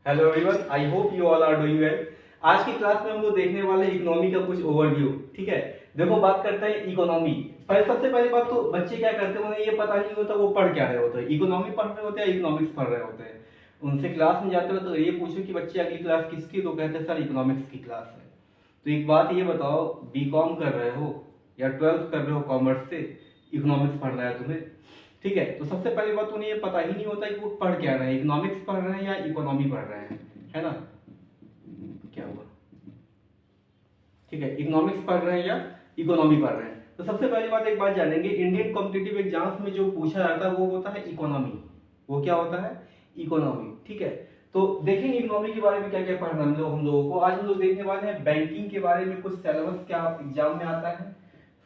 Hello everyone, I hope you all are doing well. आज की class में हम लोग देखने वाले इकोनॉमी का कुछ ओवरव्यू। ठीक है, देखो बात करते हैं इकोनॉमी। पहले सबसे पहली बात तो बच्चे क्या करते हैं, उन्हें ये पता नहीं होता वो पढ़ क्या रहे होते हैं, इकोनॉमी पढ़ रहे होते हैं या इकोनॉमिक्स पढ़ रहे होते हैं। उनसे क्लास में जाते हो तो ये पूछो कि बच्चे अगली क्लास किसकी, तो कहते हैं सर इकोनॉमिक्स की क्लास है। तो एक बात ये बताओ, बीकॉम कर रहे हो या 12th कर रहे हो कॉमर्स से, इकोनॉमिक्स पढ़ना है तुम्हें। ठीक है, तो सबसे पहली बात उन्हें ये पता ही नहीं होता कि वो पढ़ क्या रहे हैं, इकोनॉमिक्स पढ़ रहे हैं या इकोनॉमी पढ़ रहे हैं, है ना। क्या हुआ? ठीक है, इकोनॉमिक्स पढ़ रहे हैं या इकोनॉमी पढ़ रहे हैं। तो सबसे पहली बात एक बात जानेंगे, इंडियन कॉम्पिटिटिव एग्जाम्स में जो पूछा जाता है वो होता है इकोनॉमी। वो क्या होता है? इकोनॉमी। ठीक है, तो देखेंगे इकोनॉमी के बारे में क्या क्या पढ़ना हम लोगों को। आज हम लोग देखने वाले हैं बैंकिंग के बारे में, कुछ सिलेबस क्या एग्जाम में आता है,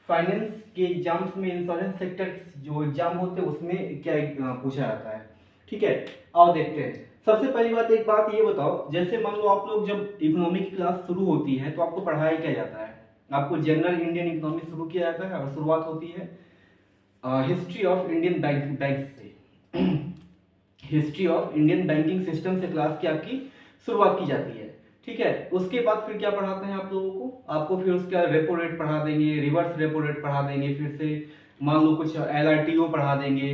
फाइनेंस के एग्जाम्स में, इंश्योरेंस सेक्टर जो एग्जाम होते हैं उसमें क्या पूछा जाता है। ठीक है, आओ देखते हैं। सबसे पहली बात एक बात ये बताओ, जैसे मान लो आप लोग जब इकोनॉमी की क्लास शुरू होती है तो आपको पढ़ाया क्या जाता है? आपको जनरल इंडियन इकोनॉमी शुरू किया जाता है और शुरुआत होती है हिस्ट्री ऑफ इंडियन बैंक से। History of Indian banking system से क्लास की आपकी शुरुआत की जाती है। ठीक है, उसके बाद फिर क्या पढ़ाते हैं आप लोगों को? आपको फिर उसका रेपो रेट पढ़ा देंगे, रिवर्स रेपो रेट पढ़ा देंगे, फिर से मान लो कुछ एलआरटीओ पढ़ा देंगे,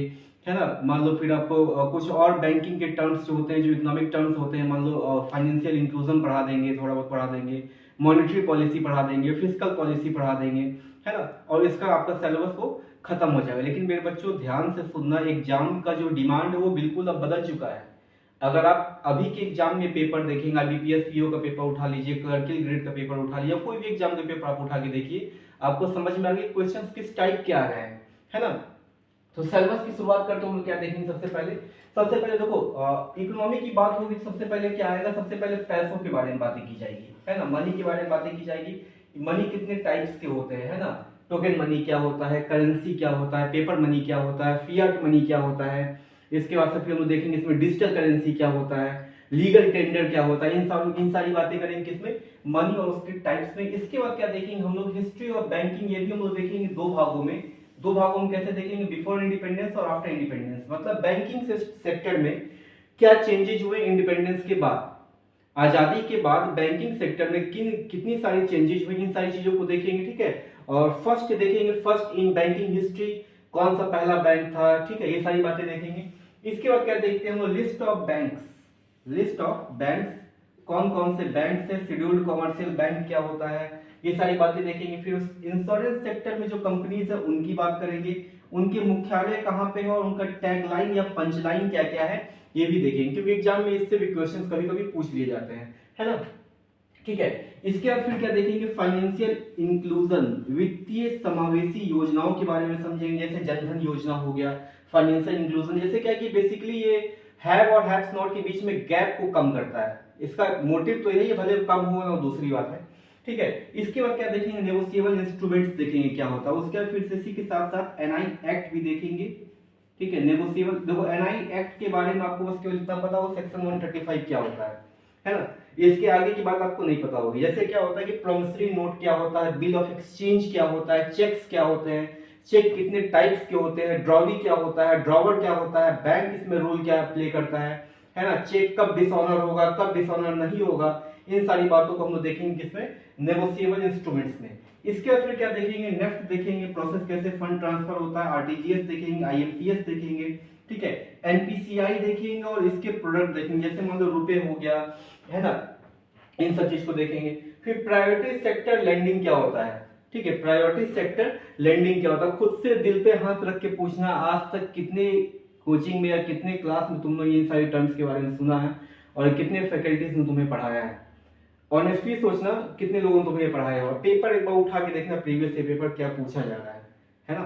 है ना। मान लो फिर आपको कुछ और बैंकिंग के टर्म्स जो होते हैं, जो इकोनॉमिक टर्म्स होते हैं, मान लो फाइनेंशियल इंक्लूजन पढ़ा देंगे, थोड़ा बहुत पढ़ा देंगे, मॉनेटरी पॉलिसी पढ़ा देंगे, फिजिकल पॉलिसी पढ़ा देंगे, है ना। और इसका आपका सिलेबस वो खत्म हो जाएगा। लेकिन मेरे बच्चों ध्यान से सुनना, एग्जाम का जो डिमांड है वो बिल्कुल अब बदल चुका है। अगर आप अभी के एग्जाम में पेपर देखेंगे, आईबीपीएस पीओ का पेपर उठा लीजिए, क्लर्कल ग्रेड का पेपर उठा लीजिए, कोई भी एग्जाम का पेपर आप उठा के देखिए, आपको समझ में आ गई क्वेश्चन किस टाइप के आ रहे हैं, है ना। तो सिलेबस की शुरुआत करते हम लोग क्या देखेंगे। सबसे पहले देखो, इकोनॉमी की बात होगी, सबसे पहले क्या आएगा, सबसे पहले पैसों के बारे में बातें की जाएगी, है ना। मनी के बारे में बातें की जाएगी। मनी कितने टाइप्स के होते हैं, है ना। टोकन मनी क्या होता है, करेंसी क्या होता है, पेपर मनी क्या होता है, फियाट मनी क्या होता है। इसके बाद से फिर हम लोग देखेंगे इसमें डिजिटल करेंसी क्या होता है, लीगल टेंडर क्या होता है। इन सारी बातें करेंगे किसमें, मनी और उसके टाइप्स में। इसके बाद क्या देखेंगे हम लोग, हिस्ट्री ऑफ बैंकिंग। ये भी हम लोग देखेंगे दो भागों में कैसे देखेंगे, बिफोर इंडिपेंडेंस और आफ्टर इंडिपेंडेंस। मतलब बैंकिंग सेक्टर में क्या चेंजेज हुए इंडिपेंडेंस के बाद, आजादी के बाद बैंकिंग सेक्टर में कितनी सारी चेंजेज हुई, इन सारी चीजों को देखेंगे। ठीक है, और फर्स्ट देखेंगे, फर्स्ट इन बैंकिंग हिस्ट्री कौन सा पहला बैंक था। ठीक है, ये सारी बातें देखेंगे। इसके बाद क्या देखते हैं हम लोग, लिस्ट ऑफ बैंक्स, कौन कौन से बैंक है, शेड्यूल्ड कॉमर्शियल बैंक क्या होता है, ये सारी बातें देखेंगे। फिर इंश्योरेंस सेक्टर में जो कंपनीज है उनकी बात करेंगे, उनके मुख्यालय कहाँ पे है और उनका टैगलाइन या पंचलाइन क्या क्या है, ये भी देखेंगे, क्योंकि एग्जाम में इससे भी क्वेश्चंस कभी कभी पूछ लिए जाते हैं, है ना। ठीक है, इसके बाद फिर क्या देखेंगे, फाइनेंशियल इंक्लूजन, वित्तीय समावेशी योजनाओं के बारे में समझेंगे। जैसे जनधन योजना हो गया, फाइनेंशियल इंक्लूजन, जैसे क्या कि बेसिकली ये हैव और हैव्स नॉट के बीच में गैप को कम करता है। इसका मोटिव तो यही है, भले कम हो ना दूसरी बात है। ठीक है, इसके बाद क्या देखेंगे, नेगोशिएबल इंस्ट्रूमेंट्स देखेंगे क्या होता है। उसके बाद फिर से इसी के साथ साथ एनआई एक्ट भी देखेंगे। ठीक है, नेगोशिएबल, देखो एनआई एक्ट के बारे में आपको बस केवल इतना पता हो, सेक्शन 135 क्या होता है ना। इसके आगे की बात आपको नहीं पता होगी। जैसे क्या होता है कि प्रॉमिसरी नोट क्या होता है, बिल ऑफ एक्सचेंज क्या होता है, चेक्स क्या होते हैं, चेक कितने टाइप्स के होते हैं, ड्रॉवी क्या होता है, ड्रॉवर क्या होता है, बैंक इसमें रोल क्या प्ले करता है ना। चेक कब डिसऑनर होगा, कब डिसऑनर नहीं होगा, इन सारी बातों को हम लोग देखेंगे किसमें, नेगोशिएबल इंस्ट्रूमेंट्स में। इसके बाद फिर क्या देखेंगे, नेफ्ट देखेंगे, प्रोसेस कैसे फंड ट्रांसफर होता है, आरटीजीएस देखेंगे, आईएमपीएस देखेंगे। ठीक है, एनपीसीआई देखेंगे और इसके प्रोडक्ट देखेंगे, जैसे मान लो रुपए हो गया, है ना, इन सब चीज को देखेंगे। फिर प्रायोरिटी सेक्टर लेंडिंग क्या होता है। ठीक है, प्रायोरिटी सेक्टर लेंडिंग क्या होता है, खुद से दिल पे हाथ रख के पूछना, आज तक कितने कोचिंग में या कितने क्लास में तुमने ये सारी टर्म्स के बारे में सुना है और कितने फैकल्टीज ने तुम्हें पढ़ाया है। ऑनेस्टली सोचना, कितने लोगों ने तुम्हें पढ़ाया और पेपर एक बार उठा के देखना, प्रीवियस पेपर क्या पूछा जा रहा है ना।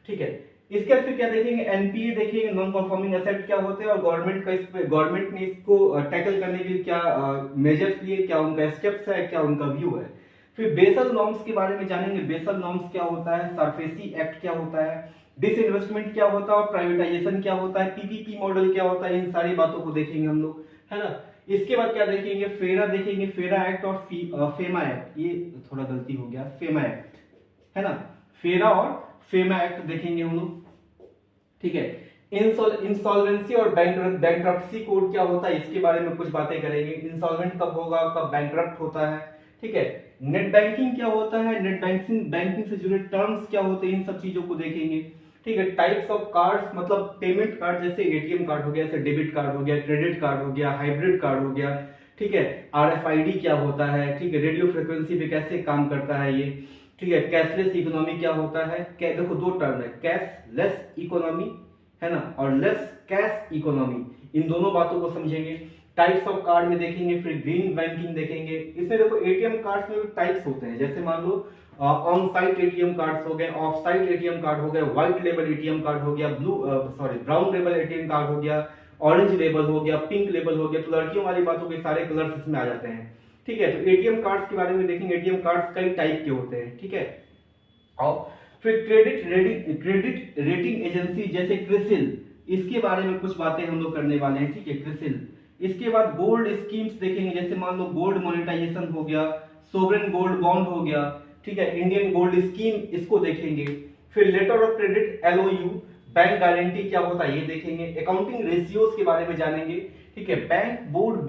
ठीक है, इसके बाद फिर क्या देखेंगे, एनपीए देखेंगे, नॉन परफॉर्मिंग एसेट क्या होते हैं और गवर्नमेंट ने इसको टैकल करने के लिए क्या मेजर्स लिए, क्या उनका स्टेप्स है, क्या उनका व्यू है। फिर बेसल नॉर्म्स के बारे में जानेंगे, बेसल नॉर्म्स क्या होता है, सरफेसी एक्ट क्या होता है, डिसइन्वेस्टमेंट क्या होता है और प्राइवेटाइजेशन क्या होता है, पीपीपी मॉडल क्या होता है, इन सारी बातों को देखेंगे हम लोग, है ना। इसके बाद क्या देखेंगे, फेरा देखेंगे, फेरा एक्ट और फेमा एक्ट, ये थोड़ा गलती हो गया, फेमा एक्ट, है ना, फेरा और फेमा एक्ट देखेंगे हम लोग। ठीक है, इंसॉल्वेंसी और बैंक्रप्सी कोड क्या होता है इसके बारे में कुछ बातें करेंगे। इंसॉल्वेंट कब होगा, कब बैंक्रप्ट होता है, ठीक है। नेट बैंकिंग क्या होता है, नेट बैंकिंग से जुड़े टर्म्स क्या होते हैं, इन सब चीजों को देखेंगे, ठीक है। टाइप्स ऑफ कार्ड्स मतलब पेमेंट कार्ड, जैसे एटीएम कार्ड हो गया, जैसे डेबिट कार्ड हो गया, क्रेडिट कार्ड हो गया, हाइब्रिड कार्ड हो गया, ठीक है। आरएफआईडी क्या होता है, ठीक है। रेडियो फ्रिक्वेंसी पे कैसे काम करता है ये, ठीक है। कैशलेस इकोनॉमी क्या होता है, देखो दो टर्म है, कैशलेस इकोनॉमी है ना, और लेस कैश इकोनॉमी, इन दोनों बातों को समझेंगे। टाइप्स ऑफ कार्ड में देखेंगे, फिर ग्रीन बैंकिंग देखेंगे। इसमें देखो एटीएम कार्ड्स में भी टाइप्स होते हैं, जैसे मान लो ऑन साइट एटीएम कार्ड्स हो गए, ऑफ साइट एटीएम कार्ड हो गए, व्हाइट लेबल एटीएम कार्ड हो गया, ब्राउन लेबल एटीएम कार्ड हो गया, ऑरेंज लेबल हो गया, पिंक लेबल हो गया। तो लड़कियों वाली बातों के सारे कलर्स इसमें आ जाते हैं, ठीक है। तो एटीएम कार्ड्स के बारे में देखेंगे, एटीएम कार्ड्स कई टाइप के होते हैं, ठीक है। और फिर क्रेडिट रेटिंग एजेंसी जैसे क्रिसिल, इसके बारे में कुछ बातें हम लोग करने वाले हैं, ठीक है, क्रिसिल। इसके बाद गोल्ड स्कीम्स देखेंगे, जैसे मान लो गोल्ड मोनेटाइजेशन हो गया, सोवरेन गोल्ड बॉन्ड हो गया, ठीक है, इंडियन गोल्ड स्कीम, इसको देखेंगे। फिर letter of credit LOU, bank guarantee क्या होता है ये देखेंगे। अकाउंटिंग रेशियोज के बारे में जानेंगे, ठीक है। बैंक बोर्ड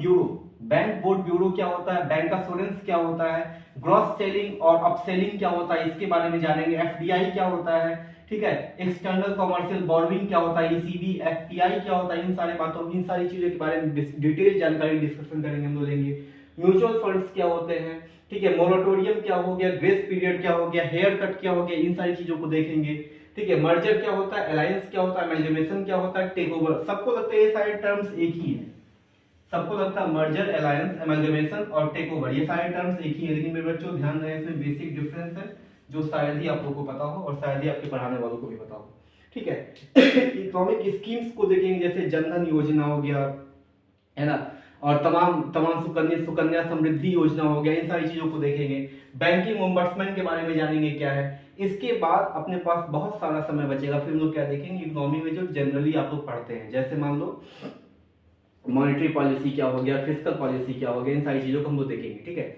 ब्यूरो क्या होता है, बैंक एश्योरेंस क्या होता है, ग्रॉस सेलिंग और अपसेलिंग क्या होता है इसके बारे में जानेंगे। एफडीआई क्या होता है, ठीक है। एक्सटर्नल कमर्शियल बोरोइंग क्या होता है, ईसीबी, एफपीआई क्या होता है, इन सारी चीजों के बारे में डिटेल जानकारी डिस्कशन करेंगे, हम लोग लेंगे। म्यूचुअल फंड्स क्या होते हैं, ठीक है। मोरेटोरियम क्या हो गया, ग्रेस पीरियड क्या हो गया, हेयर कट क्या हो गया, इन सारी चीजों को देखेंगे, ठीक है। मर्जर क्या होता है, अलायंस क्या होता है, अमेलगमेशन क्या होता है, टेक ओवर। सबको लगता है ये सारे टर्म्स एक ही है, सबको लगता है मर्जर, अलायंस, अमेलगमेशन और टेक ओवर, ये सारे टर्म्स एक ही है। लेकिन मेरे बच्चों ध्यान रहे, इसमें बेसिक डिफरेंस है जो शायद ही आप लोगों को पता हो और शायद ही आपके पढ़ाने वालों को भी पता हो, ठीक है। इकोनॉमिक स्कीम्स को देखेंगे, जैसे जनधन योजना हो गया, है ना, और तमाम सुकन्या समृद्धि योजना हो गया, इन सारी चीजों को देखेंगे। बैंकिंग ओम्बड्समैन के बारे में जानेंगे क्या है। इसके बाद अपने पास बहुत सारा समय बचेगा, फिर हम लोग क्या देखेंगे इकोनॉमी में जो जनरली आप लोग पढ़ते हैं, जैसे मान लो मॉनेटरी पॉलिसी क्या हो गया, फिस्कल पॉलिसी क्या हो गया, इन सारी चीजों को हम लोग देखेंगे, ठीक है।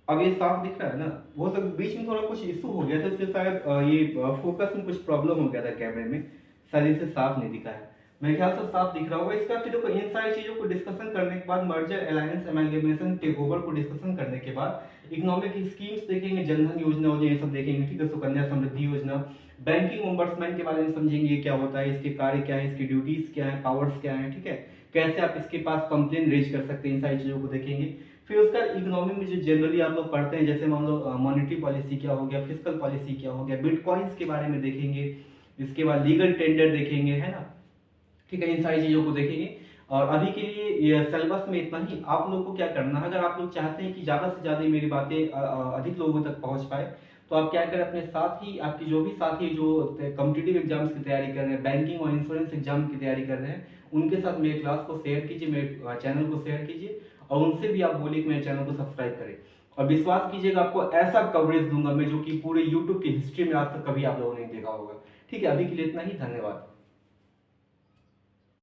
अब ये साफ दिख रहा है ना, वो सब बीच में थोड़ा कुछ इशू हो गया था, इससे शायद ये फोकस में कुछ प्रॉब्लम हो गया था कैमरे में, शायद इसे साफ नहीं दिखा है। मेरे ख्याल से साफ दिख रहा होगा। इसका फिर देखो इन सारी चीजों को डिस्कशन करने के बाद, merger, alliance, amalgamation, take over को डिस्कशन करने के बाद इकोनॉमिक स्कीम्स देखेंगे, जनधन योजना हो जाए, ये सब देखेंगे, ठीक है। सुकन्या समृद्धि योजना, बैंकिंग ओम्बड्समैन के बारे में समझेंगे, ये क्या होता है, इसके कार्य क्या है, इसकी ड्यूटीज क्या है, पावर्स क्या है, ठीक है। कैसे आप इसके पास कंप्लेन रेज कर सकते हैं, इन सारी चीजों को देखेंगे। फिर उसका इकोनॉमी में जो जनरली आप लोग पढ़ते हैं, जैसे मान लो मॉनेटरी पॉलिसी क्या हो गया, फिस्कल पॉलिसी क्या हो गया, बिटकॉइंस के बारे में देखेंगे। इसके बाद लीगल टेंडर देखेंगे, है ना, ठीक है, इन सारी चीजों को देखेंगे। और अभी के लिए ये सिलेबस में इतना ही। आप लोगों को क्या करना है, अगर आप लोग चाहते हैं कि ज्यादा से ज्यादा मेरी बातें अधिक लोगों तक पहुंच पाए, तो आप क्या करें, अपने साथ ही आपकी जो भी साथी जो कॉम्पिटिटिव एग्जाम्स की तैयारी कर रहे हैं, बैंकिंग और इंश्योरेंस एग्जाम की तैयारी कर रहे हैं, उनके साथ मेरे क्लास को शेयर कीजिए, मेरे चैनल को शेयर कीजिए, और उनसे भी आप बोलिए कि मेरे चैनल को सब्सक्राइब करें। और विश्वास कीजिएगा, आपको ऐसा कवरेज दूंगा मैं जो कि पूरे यूट्यूब की हिस्ट्री में आज तक कभी आप लोगों ने देखा होगा, ठीक है। अभी के लिए इतना ही, धन्यवाद।